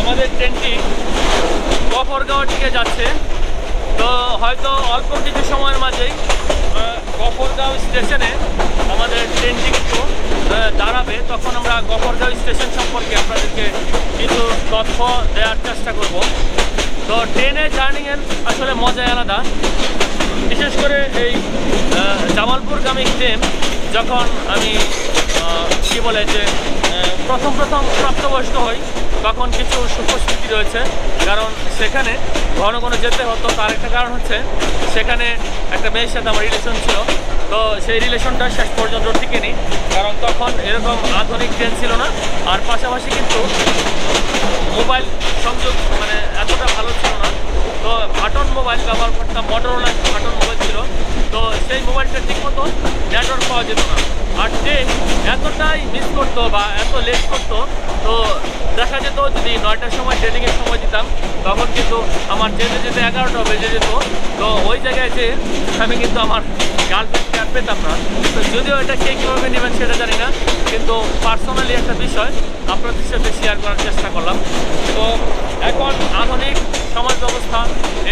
আমাদের ট্রেনটি গফরগাঁওয়ের দিকে যাচ্ছে। তো হয়তো অল্প কিছু সময়ের মাঝেই গফরগাঁও স্টেশনে আমাদের ট্রেনটি কিন্তু দাঁড়াবে। তখন আমরা গফরগাঁও স্টেশন সম্পর্কে আপনাদেরকে কিছু তথ্য দেওয়ার চেষ্টা করব। তো ট্রেনের জার্নিংয়ের আসলে মজাই আলাদা। বিশেষ করে এই জামালপুরগামী ট্রেন যখন আমি কী বলে যে প্রথম প্রাপ্তবয়স্ক হই, তখন কিছু সুখস্মৃতি রয়েছে। কারণ সেখানে ঘন ঘন যেতে হতো। তার একটা কারণ হচ্ছে সেখানে একটা মেয়ের সাথে আমার রিলেশন ছিল। তো সেই রিলেশনটা শেষ পর্যন্ত টিকেনি, কারণ তখন এরকম আধুনিক ট্রেন ছিল না। আর পাশাপাশি কিন্তু মোবাইল সংযোগ মানে এতটা ভালো ছিল না। তো বাটন মোবাইল ব্যবহার করতাম, মোটরোলা বাটন মোবাইল ছিল। তো সেই মোবাইলটা ঠিক মতো নেটওয়ার্ক পাওয়া যেত না। আর ট্রেন এতটাই মিস করতো বা এত লেট করতো, তো দেখা যেত যদি 9টার সময় ট্রেনিংয়ের সময় দিতাম, তখন কিন্তু আমার যেতে যেতে 11টা বেজে যেত। তো ওই জায়গায় যে আমি কিন্তু আমার গার্লফ্রেন্ডকে আর পেতাম না। তো যদিও এটা কে কীভাবে নেবেন সেটা জানি না, কিন্তু পার্সোনালি একটা বিষয় আপনাদের সাথে শেয়ার করার চেষ্টা করলাম। তো এখন আধুনিক সমাজ ব্যবস্থা,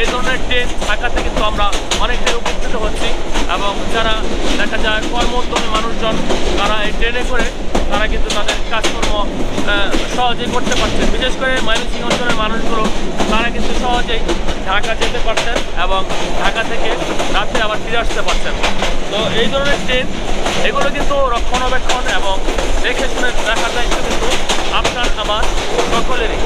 এই ধরনের ট্রেন থাকাতে কিন্তু আমরা অনেকটাই উপকৃত হচ্ছি। এবং যারা দেখা যায় কর্মোদ্যমী মানুষজন, তারা এই ট্রেনে করে তারা কিন্তু তাদের কাজকর্ম সহজেই করতে পারছেন। বিশেষ করে ময়মনসিংহ অঞ্চলের মানুষগুলো তারা কিন্তু সহজেই ঢাকা যেতে পারছেন এবং ঢাকা থেকে রাতে আবার ফিরে আসতে পারছেন। তো এই ধরনের ট্রেন এগুলো কিন্তু রক্ষণাবেক্ষণ এবং দেখে শুনে রাখার দায়িত্ব কিন্তু আপনার আমার সকলেরই।